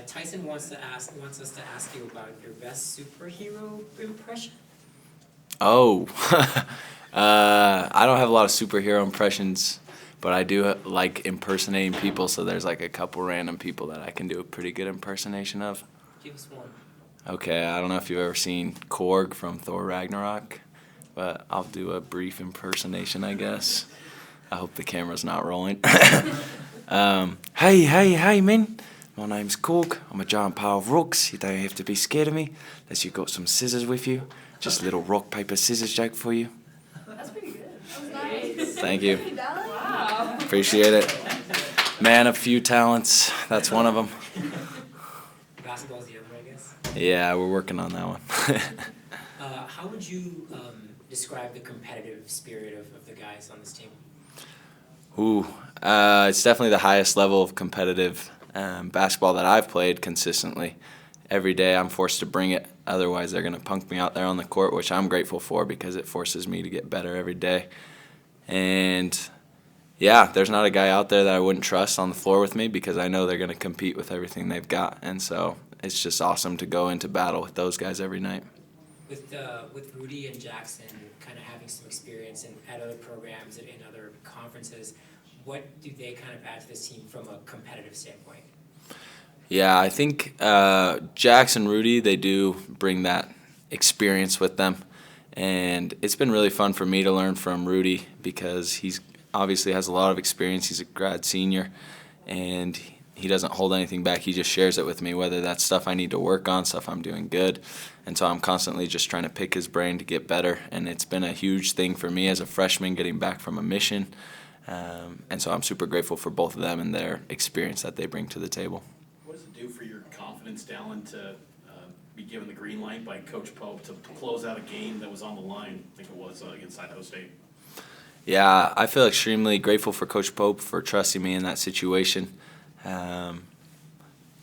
Tyson wants us to ask you about your best superhero impression. Oh, I don't have a lot of superhero impressions, but I do like impersonating people. So there's like a couple random people that I can do a pretty good impersonation of. Give us one. Okay, I don't know if you've ever seen Korg from Thor Ragnarok, but I'll do a brief impersonation, I guess. I hope the camera's not rolling. Hey, man. My name's Korg. I'm a giant pile of rocks. You don't have to be scared of me unless you've got some scissors with you. Just a little rock, paper, scissors joke for you. That's pretty good. That was nice. Thank you. Hey, Dallin. Wow. Appreciate it. Man of few talents. That's one of them. Basketball's the other, I guess. Yeah, we're working on that one. How would you describe the competitive spirit of the guys on this team? Ooh, it's definitely the highest level of competitive basketball that I've played consistently. Every day I'm forced to bring it, otherwise they're going to punk me out there on the court, which I'm grateful for because it forces me to get better every day. And yeah, there's not a guy out there that I wouldn't trust on the floor with me because I know they're going to compete with everything they've got. And so it's just awesome to go into battle with those guys every night. With Rudy and Jackson kind of having some experience at other programs and in other conferences, what do they kind of add to this team from a competitive standpoint? Yeah, I think Jax and Rudy, they do bring that experience with them. And it's been really fun for me to learn from Rudy because he's obviously has a lot of experience. He's a grad senior, and he doesn't hold anything back. He just shares it with me, whether that's stuff I need to work on, stuff I'm doing good. And so I'm constantly just trying to pick his brain to get better. And it's been a huge thing for me as a freshman getting back from a mission. And so I'm super grateful for both of them and their experience that they bring to the table. What does it do for your confidence, Dallin, to be given the green light by Coach Pope to close out a game that was on the line, I think it was against Idaho State? Yeah, I feel extremely grateful for Coach Pope for trusting me in that situation.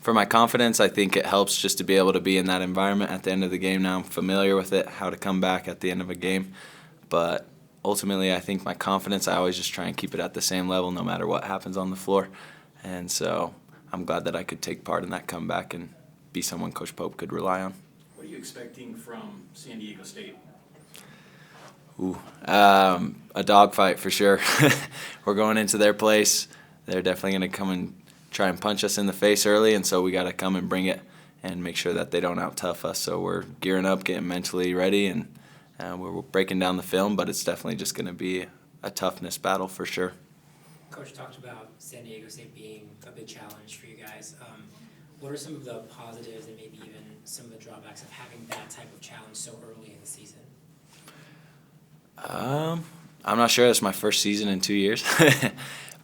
For my confidence, I think it helps just to be able to be in that environment at the end of the game. Now I'm familiar with it, how to come back at the end of a game. But ultimately, I think my confidence, I always just try and keep it at the same level no matter what happens on the floor. And so I'm glad that I could take part in that comeback and be someone Coach Pope could rely on. What are you expecting from San Diego State? Ooh, a dogfight for sure. We're going into their place. They're definitely going to come and try and punch us in the face early, and so we got to come and bring it and make sure that they don't out-tough us. So we're gearing up, getting mentally ready, and we're breaking down the film, but it's definitely just going to be a toughness battle for sure. Coach talked about San Diego State being a big challenge for you guys. What are some of the positives and maybe even some of the drawbacks of having that type of challenge so early in the season? I'm not sure. It's my first season in 2 years.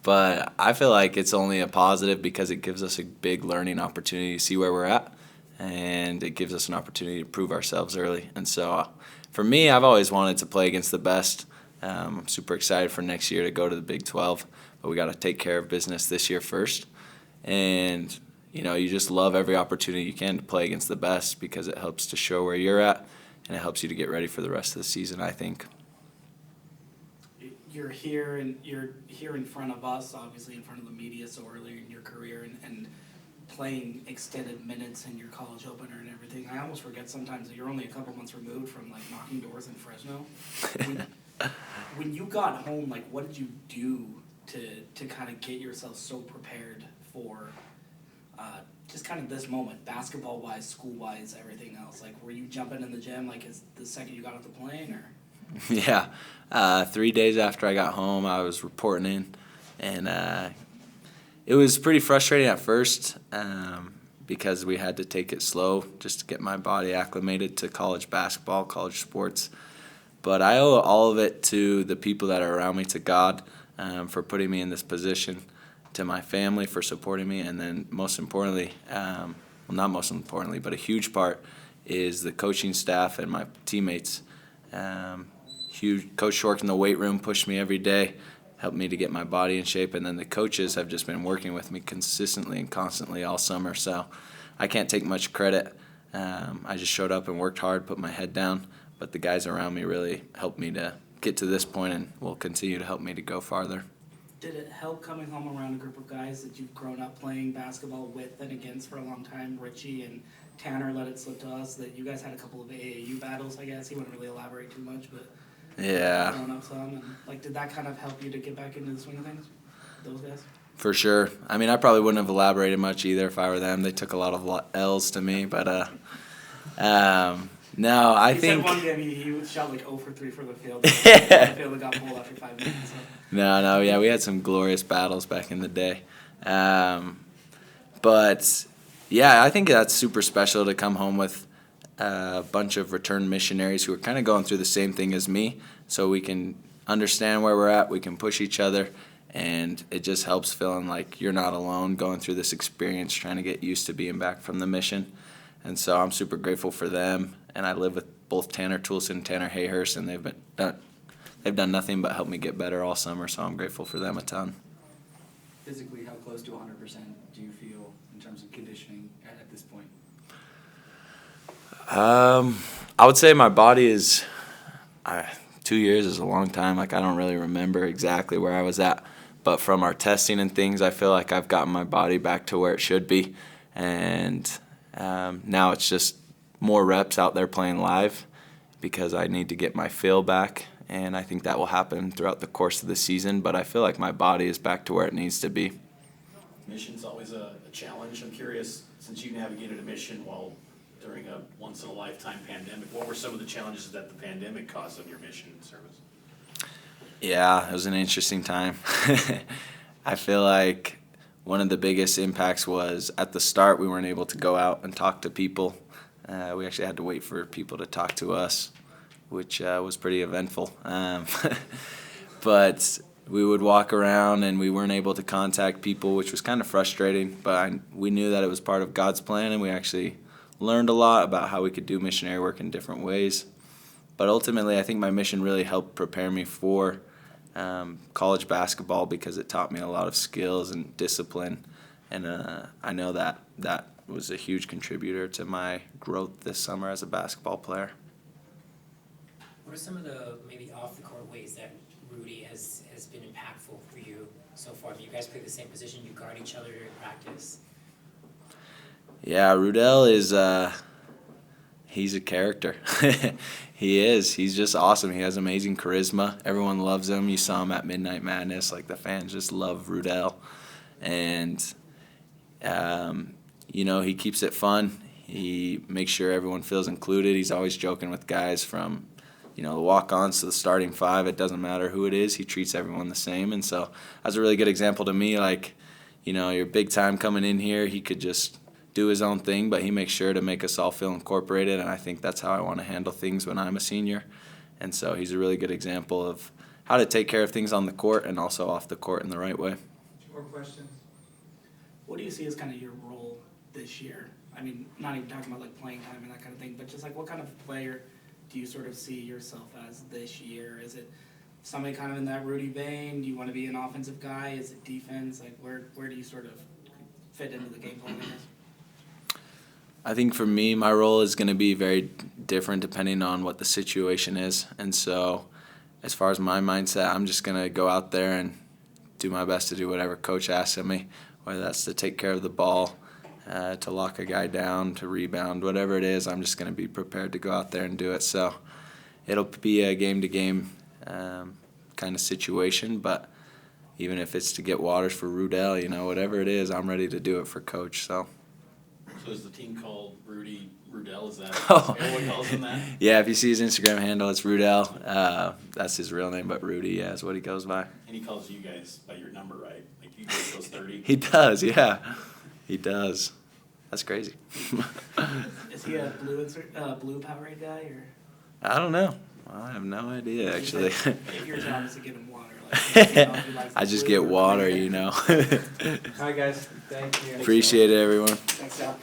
But I feel like it's only a positive because it gives us a big learning opportunity to see where we're at, and it gives us an opportunity to prove ourselves early. And so for me, I've always wanted to play against the best. I'm super excited for next year to go to the Big 12, but we got to take care of business this year first. And, you just love every opportunity you can to play against the best because it helps to show where you're at, and it helps you to get ready for the rest of the season, I think. You're here in front of us, obviously in front of the media so early in your career and playing extended minutes in your college opener and everything. I almost forget sometimes that you're only a couple months removed from like knocking doors in Fresno. When you got home, like what did you do to kind of get yourself so prepared for just kind of this moment, basketball wise, school wise, everything else? Like were you jumping in the gym like as the second you got off the plane or? Yeah. 3 days after I got home, I was reporting in, and it was pretty frustrating at first because we had to take it slow just to get my body acclimated to college basketball, college sports. But I owe all of it to the people that are around me, to God, for putting me in this position, to my family for supporting me, and then most importantly, well, not most importantly, but a huge part is the coaching staff and my teammates. Coach Shork in the weight room pushed me every day, helped me to get my body in shape, and then the coaches have just been working with me consistently and constantly all summer. So I can't take much credit. I just showed up and worked hard, put my head down, but the guys around me really helped me to get to this point and will continue to help me to go farther. did it help coming home around a group of guys that you've grown up playing basketball with and against for a long time? Richie and Tanner let it slip to us that you guys had a couple of AAU battles, I guess. He wouldn't really elaborate too much, but Yeah, growing up some. And, like, did that kind of help you to get back into the swing of things? Those guys? for sure. I mean, I probably wouldn't have elaborated much either if I were them. They took a lot of L's to me, but no, I He think. said one game he shot like 0 for 3 for the field. The field got pulled after 5 minutes. So. No, yeah, we had some glorious battles back in the day. But, yeah, I think that's super special to come home with a bunch of returned missionaries who are kind of going through the same thing as me, so we can understand where we're at, we can push each other, and it just helps feeling like you're not alone going through this experience, trying to get used to being back from the mission. And so I'm super grateful for them, and I live with both Tanner Toulson and Tanner Hayhurst, and they've done nothing but help me get better all summer, so I'm grateful for them a ton. Physically, how close to 100% do you feel in terms of conditioning at this point? I would say my body is 2 years is a long time. Like, I don't really remember exactly where I was at, but from our testing and things, I feel like I've gotten my body back to where it should be, and now it's just more reps out there playing live because I need to get my feel back, and I think that will happen throughout the course of the season, but I feel like my body is back to where it needs to be. Mission's always a challenge. I'm curious, since you navigated a mission during a once-in-a-lifetime pandemic, what were some of the challenges that the pandemic caused on your mission service? Yeah, it was an interesting time. I feel like one of the biggest impacts was at the start we weren't able to go out and talk to people. We actually had to wait for people to talk to us, which was pretty eventful. But we would walk around and we weren't able to contact people, which was kind of frustrating. But we knew that it was part of God's plan, and we actually learned a lot about how we could do missionary work in different ways. But ultimately, I think my mission really helped prepare me for college basketball because it taught me a lot of skills and discipline. And I know that was a huge contributor to my growth this summer as a basketball player. What are some of the maybe off-the-court ways that Rudy has been impactful for you so far? I mean, you guys play the same position, you guard each other during practice. Yeah, Rudell is he's a character. He is. He's just awesome. He has amazing charisma. Everyone loves him. You saw him at Midnight Madness. Like, the fans just love Rudell. And, he keeps it fun. He makes sure everyone feels included. He's always joking with guys from, the walk-ons to the starting five. It doesn't matter who it is. He treats everyone the same. And so that's a really good example to me. Like, you're big time coming in here. He could just do his own thing, but he makes sure to make us all feel incorporated, and I think that's how I want to handle things when I'm a senior. And so he's a really good example of how to take care of things on the court and also off the court in the right way. More questions? What do you see as kind of your role this year? I mean, not even talking about like playing time and that kind of thing, but just like what kind of player do you sort of see yourself as this year? Is it somebody kind of in that Rudy vein? Do you want to be an offensive guy? Is it defense? Like where do you sort of fit into the game plan, I guess? I think for me, my role is going to be very different depending on what the situation is. And so as far as my mindset, I'm just going to go out there and do my best to do whatever coach asks of me, whether that's to take care of the ball, to lock a guy down, to rebound, whatever it is. I'm just going to be prepared to go out there and do it. So it'll be a game-to-game kind of situation, but even if it's to get waters for Rudell, whatever it is, I'm ready to do it for coach. So is the team called Rudy Rudell? Is that Oh. everyone calls him that? Yeah, if you see his Instagram handle, it's Rudell. That's his real name, but Rudy, yeah, is what he goes by. And he calls you guys by your number, right? Like, you guys goes 30? He does, yeah. He does. That's crazy. Is he a blue Powerade guy or? I don't know. I have no idea, actually. If your job is to get him water, like, if he likes I just blue get or water, green. All right, guys. Thank you. Appreciate it, everyone. Thanks, Al.